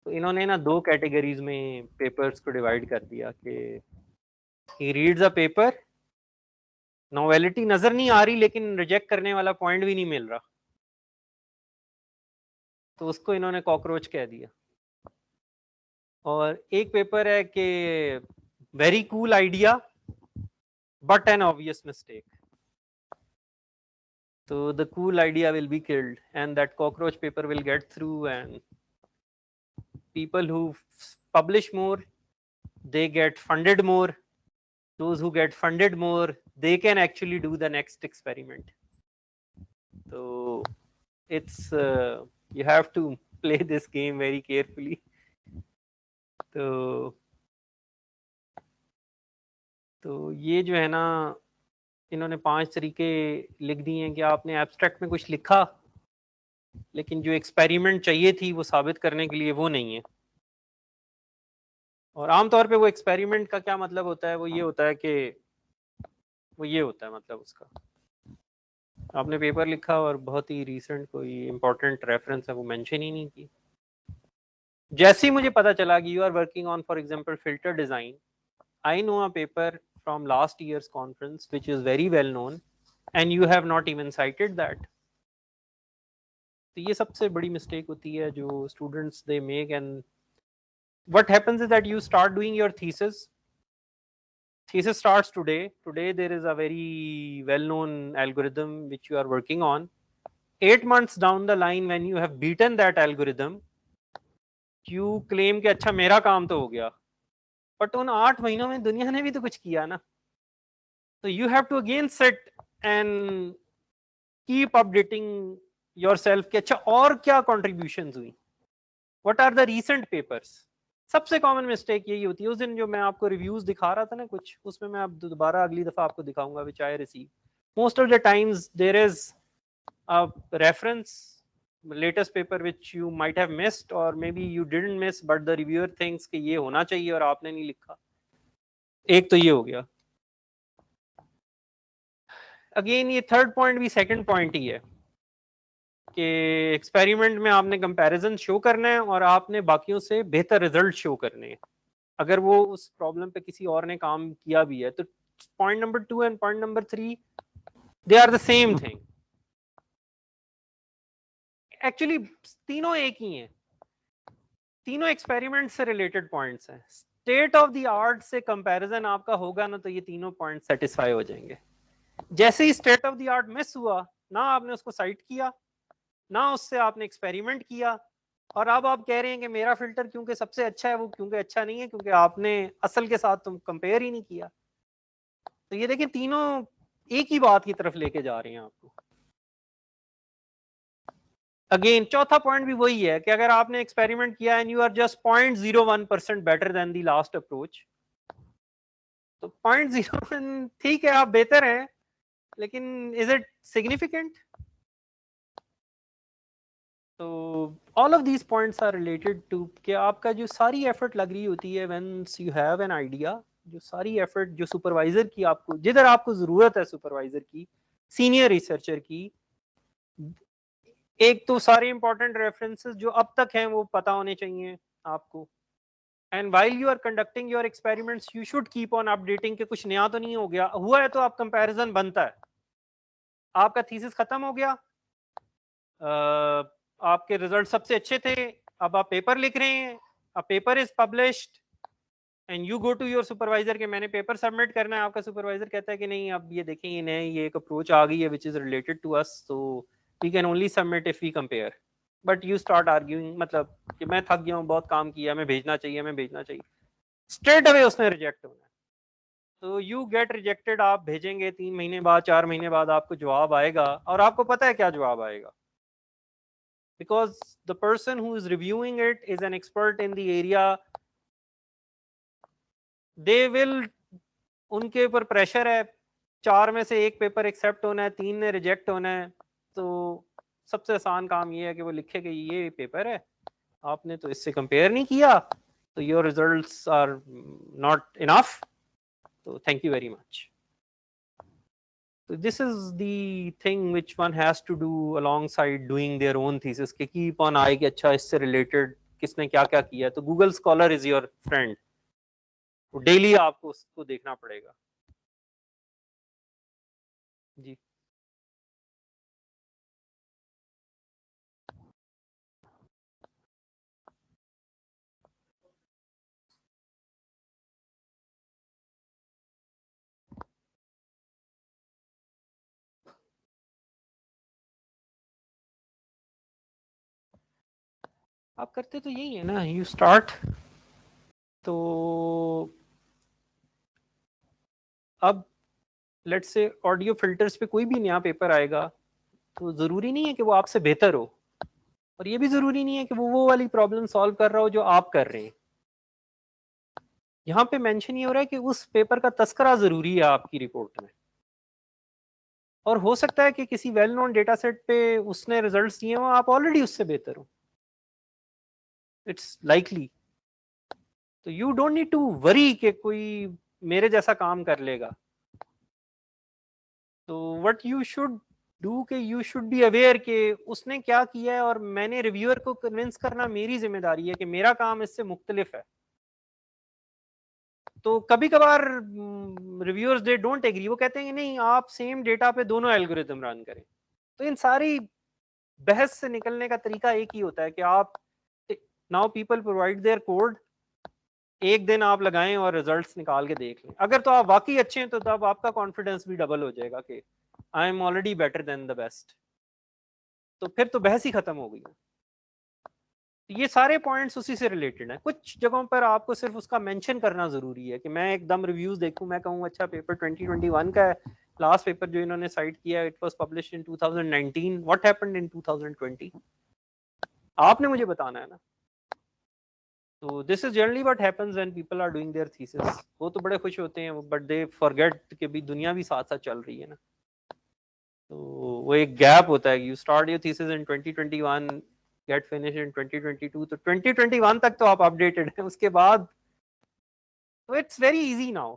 तो इन्होंने ना 2 कैटेगरीज में पेपर्स को डिवाइड कर दिया कि he reads a paper, novelty नजर नहीं आ रही लेकिन रिजेक्ट करने वाला पॉइंट भी नहीं मिल रहा, तो उसको इन्होंने कॉकरोच कह दिया। और एक पेपर है कि very cool idea but N obvious mistake, so the cool idea will be killed and that cockroach paper will get through, and people who publish more, they get funded more. Those who get funded more, they can actually do the next experiment. So it's you have to play this game very carefully. तो ये जो है ना, इन्होंने 5 तरीके लिख दिए हैं कि आपने एब्स्ट्रैक्ट में कुछ लिखा लेकिन जो एक्सपेरिमेंट चाहिए थी वो साबित करने के लिए वो नहीं है। और आमतौर पे वो एक्सपेरिमेंट का क्या मतलब होता है, वो ये होता है कि मतलब उसका आपने पेपर लिखा और बहुत ही रीसेंट कोई इंपॉर्टेंट रेफरेंस है वो मेंशन ही नहीं की। जैसे ही मुझे पता चला कि you are working on for example filter design, I know a paper from last year's conference which is very well known and you have not even cited that. तो ये सबसे बड़ी मिस्टेक होती है जो students they make, and what happens is that you start doing your thesis starts today there is a very well known algorithm which you are working on. 8 months down the line when you have beaten that algorithm, you claim कि अच्छा मेरा काम तो हो गया, but उन 8 महीनों में दुनिया ने भी तो कुछ किया ना। So you have to again sit and keep updating yourself कि अच्छा और क्या contributions हुई, what are the recent papers। सबसे कॉमन मिस्टेक यही होती है। उस दिन जो मैं आपको रिव्यूज दिखा रहा था ना कुछ, उसमें मैं अब दोबारा अगली दफा आपको दिखाऊंगा which I receive. Most of the times there is a reference latest paper which you might have missed or maybe you didn't miss but the reviewer thinks कि ये होना चाहिए और आपने नहीं लिखा। एक तो ये हो गया। अगेन ये थर्ड पॉइंट भी सेकंड पॉइंट ही है कि एक्सपेरिमेंट में आपने कंपैरिजन शो करना है और आपने बाकियों से बेहतर रिजल्ट शो करने हैं। अगर वो उस प्रॉब्लम पे किसी और ने काम किया भी है तो point number 2 and point number 3 they are the same thing. Actually तीनों एक ही हैं, तीनों एक्सपेरिमेंट से रिलेटेड पॉइंट्स हैं। स्टेट ऑफ द आर्ट से कंपैरिजन आपका होगा ना तो ये तीनों पॉइंट सेटिस्फाई हो जाएंगे। जैसे ही state of the art miss हुआ ना, आपने उसको साइट किया ना उससे आपने एक्सपेरिमेंट किया, और अब आप कह रहे हैं कि मेरा फिल्टर क्योंकि सबसे अच्छा है वो क्योंकि अच्छा नहीं है क्योंकि आपने असल के साथ तुम कंपेयर ही नहीं किया। तो ये देखिए तीनों एक ही बात की तरफ लेके जा रहे हैं आपको। अगेन चौथा पॉइंट भी वही है कि अगर आपने एक्सपेरिमेंट किया and you are just 0.01% better than the last approach, तो 0.01 ठीक है आप बेहतर हैं लेकिन इज इट सिग्निफिकेंट? तो all of these points are related to कि आपका जो सारी एफर्ट लग रही होती है whence you have an idea, जो सारी एफर्ट जो सुपरवाइजर की आपको जिधर आपको जरूरत है सुपरवाइजर की, सीनियर रिसर्चर की, एक तो सारे इंपॉर्टेंट रेफरेंसेस जो अब तक हैं वो पता होने चाहिए आपको। And while you are conducting your experiments you should keep on updating कि कुछ नया तो नहीं हो गया, हुआ है तो आप कंपैरिजन बनता है। आपका थीसिस खत्म हो गया, आपके रिजल्ट सबसे अच्छे थे, अब आप पेपर लिख रहे हैं, अब paper is published and you go to your supervisor कि मैंने पेपर सबमिट करना है। आपका सुपरवाइजर कहता है कि नहीं अब ये देखें ये नए ये एक अप्रोच आ गई है which is related to us, so we can only submit if we compare. But you start arguing मतलब कि मैं थक गया हूँ, बहुत काम किया, मैं भेजना चाहिए, मैं भेजना चाहिए। स्ट्रेट अवे उसने रिजेक्ट होना है। तो यू गेट रिजेक्टेड, आप भेजेंगे 3 महीने बाद 4 महीने बाद आपको जवाब आएगा और आपको पता है क्या जवाब आएगा, because the person who is reviewing it is an expert in the area, they will, उनके ऊपर प्रेशर है, 4 में से एक पेपर एक्सेप्ट होना है, 3 ने रिजेक्ट होना है। तो सबसे आसान काम ये है कि वो लिखे कि ये पेपर है आपने तो इससे कंपेयर नहीं किया तो your results are not enough, तो thank you very much. So this is the thing which one has to do alongside doing their own thesis कि keep on eye कि अच्छा इससे related किसने क्या क्या किया, तो Google scholar is your friend, daily आपको उसको देखना पड़ेगा। जी आप करते तो यही है ना, यू स्टार्ट, तो अब लेट्स से ऑडियो फिल्टर्स पे कोई भी नया पेपर आएगा, तो जरूरी नहीं है कि वो आपसे बेहतर हो, और ये भी जरूरी नहीं है कि वो वाली प्रॉब्लम सॉल्व कर रहा हो जो आप कर रहे हैं। यहाँ पे मेंशन ये हो रहा है कि उस पेपर का तस्करा जरूरी है आपकी रिपोर्ट में, और हो सकता है कि किसी वेल नोन डेटा सेट पे उसने रिजल्ट्स दिए हो, आप ऑलरेडी उससे बेहतर हो, इट्स लाइकली। तो you don't need to worry कि कोई मेरे जैसा काम कर लेगा। तो व्हाट यू शुड डू कि यू शुड बी अवेयर कि उसने क्या किया है, और मैंने रिव्यूअर को कन्विंस करना मेरी जिम्मेदारी है कि मेरा काम इससे मुख्तलिफ है। तो कभी कभार रिव्यूअर्स दे डोंट एग्री, वो कहते हैं कि नहीं आप सेम डेटा पे दोनों एल्गोरिदम रन करें। तो इन सारी बहस से निकलने का तरीका एक ही होता है कि आप, now people provide there code, एक दिन आप लगाएं और रिजल्ट्स निकाल के देख लें, अगर तो आप वाकई अच्छे हैं तो तब आपका कॉन्फिडेंस भी डबल हो जाएगा कि I am already better than the best, तो फिर तो बहस ही खत्म हो गई। ये सारे पॉइंट्स उसी से रिलेटेड हैं। कुछ जगहों पर आपको सिर्फ उसका मेंशन करना जरूरी है कि मैं एकदम रिव्यूज देखूं, मैं कहूं अच्छा पेपर 2021 का है, लास्ट पेपर जो इन्होंने साइट किया it was published in 2019, what happened in 2020, आपने मुझे बताना है ना। तो this is generally what happens when people are doing their thesis, वो तो बड़े खुश होते हैं बट दे फॉरगेट कि भी दुनिया भी साथ साथ चल रही है ना। तो वो एक गैप होता है, you start your thesis in 2021, get finish in 2022, तो 2021 तक तो आप अपडेटेड हैं, उसके बाद तो it's very easy now.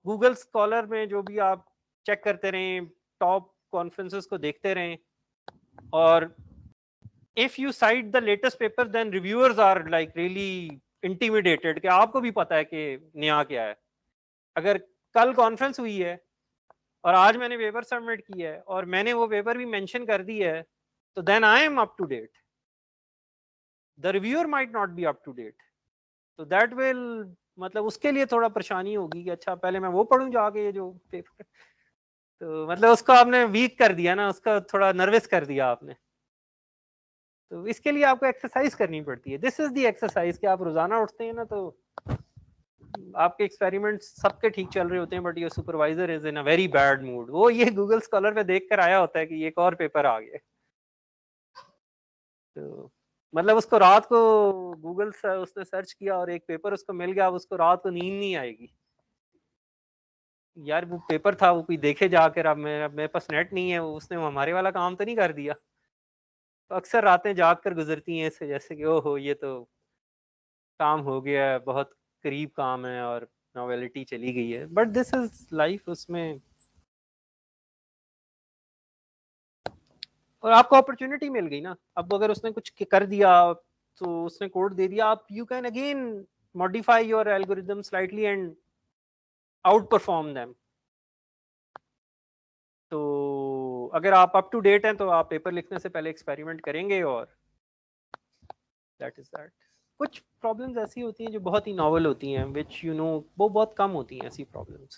Google scholar में जो भी आप चेक करते रहें, टॉप कॉन्फ्रेंसेस को देखते रहें, और if you cite the latest paper then reviewers are like really intimidated कि आपको भी पता है कि नया क्या है। अगर कल कॉन्फ्रेंस हुई है और आज मैंने पेपर सबमिट किया है और मैंने वो पेपर भी मेंशन कर दी है, तो then I am up to date, the reviewer might not be up to date, तो दैट विल, मतलब उसके लिए थोड़ा परेशानी होगी कि अच्छा पहले मैं वो पढ़ूं जाके ये जो पेपर, तो मतलब उसको आपने वीक कर दिया ना, उसका थोड़ा नर्वस कर दिया आपने। तो इसके लिए आपको एक्सरसाइज करनी पड़ती है, दिस इज द एक्सरसाइज कि आप रोजाना उठते हैं ना, तो आपके एक्सपेरिमेंट्स सबके ठीक चल रहे होते हैं but your supervisor is in a very bad mood, वो ये गूगल स्कॉलर पे देख कर आया होता है कि ये एक और पेपर आ गया। तो मतलब उसको रात को गूगल से उसने सर्च किया और एक पेपर उसको मिल गया, अब उसको रात को नींद नहीं आएगी, यार वो पेपर था वो कोई देखे जाकर, अब मेरे पास नेट नहीं है, उसने हमारे वाला काम तो नहीं कर दिया। तो अक्सर रातें जाग कर गुजरती हैं इससे, जैसे कि ओहो ये तो काम हो गया है, बहुत करीब काम है और नॉवेलिटी चली गई है, बट दिस इज लाइफ उसमें। और आपको अपॉर्चुनिटी मिल गई ना, अब अगर उसने कुछ कर दिया तो उसने कोड दे दिया, आप you can again modify your algorithm slightly and out perform them. तो अगर आप अप टू डेट हैं तो आप पेपर लिखने से पहले एक्सपेरिमेंट करेंगे, और दैट इज दैट। कुछ प्रॉब्लम्स ऐसी होती हैं जो बहुत ही नॉवल होती हैं, विच यू नो वो बहुत कम होती हैं ऐसी प्रॉब्लम्स,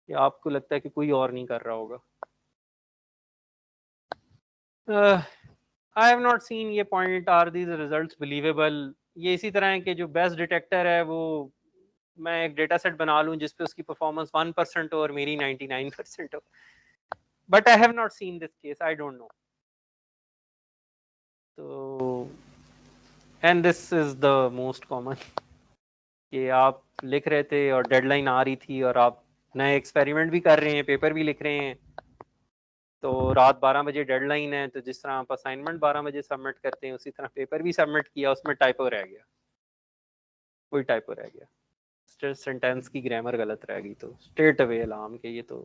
कि आपको लगता है कि कोई और नहीं कर रहा होगा। आई हैव नॉट सीन ये point, are these results believable, ये इसी तरह है कि जो बेस्ट डिटेक्टर है वो मैं एक डेटा सेट बना लूं जिसपे उसकी परफॉर्मेंस 1% हो और मेरी 99% हो, but I have not seen this case, I don't know. तो and this is the most common, कि आप लिख रहे थे और डेडलाइन आ रही थी और आप नए एक्सपेरिमेंट भी कर रहे हैं, पेपर भी लिख रहे हैं, तो रात 12 बजे डेडलाइन है, तो जिस तरह आप असाइनमेंट 12 बजे सबमिट करते हैं उसी तरह पेपर भी सबमिट किया, उसमें टाइपो रह गया, कोई टाइपो रह गया, सेंटेंस की ग्रामर गलत रह गई, तो स्ट्रेट अवे अलार्म के ये तो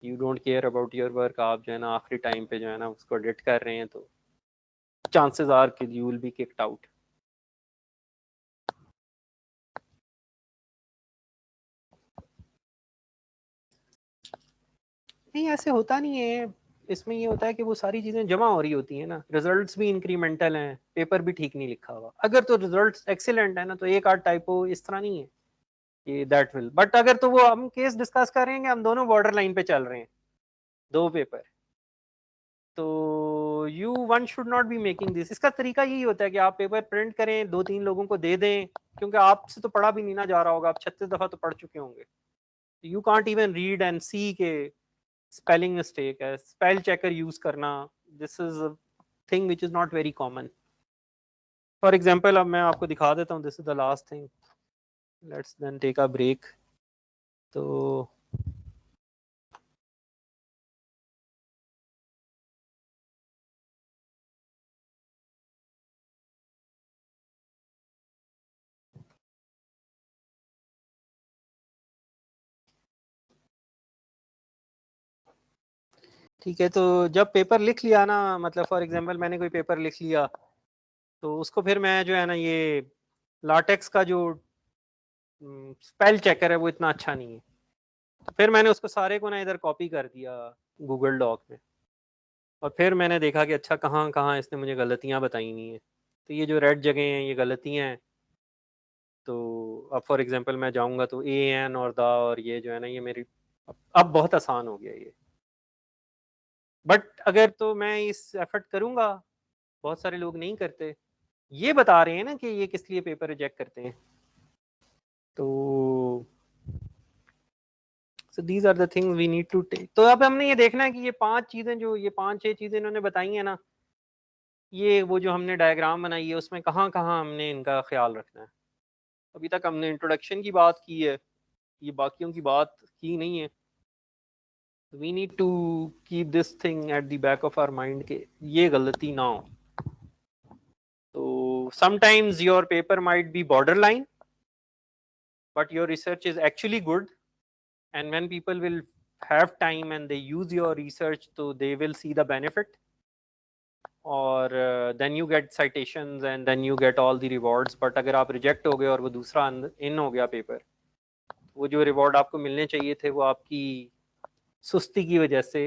you don't care about your work, आप जो है ना आखिरी टाइम पे जो है ना उसको एडिट कर रहे हैं, तो chances are कि you will be kicked out. नहीं ऐसे होता नहीं है, इसमें ये होता है कि वो सारी चीजें जमा हो रही होती हैं ना, रिजल्ट्स भी इंक्रीमेंटल हैं, पेपर भी ठीक नहीं लिखा हुआ। अगर तो रिजल्ट्स एक्सीलेंट है ना तो एक आध टाइपो इस तरह नहीं है कि दैट विल, बट अगर तो वो हम केस डिस्कस करेंगे, हम दोनों बॉर्डर लाइन पे चल रहे हैं, दो पेपर, तो you one should not be making this. इसका तरीका यही होता है कि आप पेपर प्रिंट करें, 2-3 लोगों को दे दें, क्योंकि आपसे तो पढ़ा भी नहीं ना जा रहा होगा, आप 36 दफा तो पढ़ चुके होंगे, you can't even read and see के स्पेलिंग मिस्टेक है, स्पेल चेकर यूज करना, this is a thing which is not very common. For example अब मैं आपको दिखा देता हूँ, this is the last thing, let's then take a break. तो ठीक है, तो जब पेपर लिख लिया ना, मतलब फॉर एग्जांपल मैंने कोई पेपर लिख लिया, तो उसको फिर मैं जो है ना, ये लाटेक्स का जो स्पेल चेकर है वो इतना अच्छा नहीं है, तो फिर मैंने उसको सारे को ना इधर कॉपी कर दिया गूगल डॉक में, और फिर मैंने देखा कि अच्छा कहाँ कहाँ इसने मुझे गलतियाँ बताई हुई हैं, तो ये जो रेड जगह हैं ये गलतियाँ हैं। तो अब फॉर एग्जांपल मैं जाऊंगा तो ए एन और द और ये जो है ना, ये मेरी अब बहुत आसान हो गया ये। बट अगर तो मैं इस एफर्ट करूंगा, बहुत सारे लोग नहीं करते, ये बता रहे हैं ना कि ये किस लिए पेपर रिजेक्ट करते हैं। तो so these are the things we need to take. तो अब हमने ये देखना है कि ये 5 चीजें, जो ये 5-6 चीजें इन्होंने बताई हैं ना, ये वो जो हमने डायग्राम बनाई है उसमें कहाँ कहाँ हमने इनका ख्याल रखना है। अभी तक हमने इंट्रोडक्शन की बात की है, ये बाकियों की बात की नहीं है। We need to keep this thing at the back of our mind के ये गलती ना हो। तो sometimes your paper might be borderline, but your research is actually good, and when people will have time and they use your research, so they will see the benefit, or then you get citations and then you get all the rewards। but अगर आप reject हो गए और वो दूसरा इन हो गया paper, वो जो रिवॉर्ड आपको मिलने चाहिए थे वो आपकी सुस्ती की वजह से,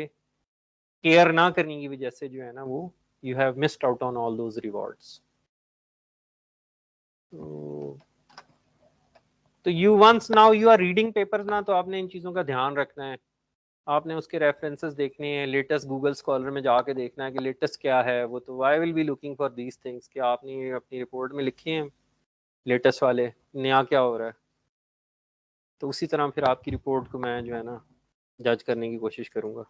केयर ना करने की वजह से जो है ना, वो you have missed out on all those rewards. तो you once now you are reading papers ना, तो आपने इन चीज़ों का ध्यान रखना है, आपने उसके रेफरेंसेस देखने हैं, लेटेस्ट गूगल स्कॉलर में जाके देखना है कि लेटेस्ट क्या है। वो तो I will be looking for these things कि आपने अपनी रिपोर्ट में लिखे हैं लेटेस्ट वाले, नया क्या हो रहा है, तो उसी तरह फिर आपकी रिपोर्ट को मैं जो है ना जज करने की कोशिश करूँगा।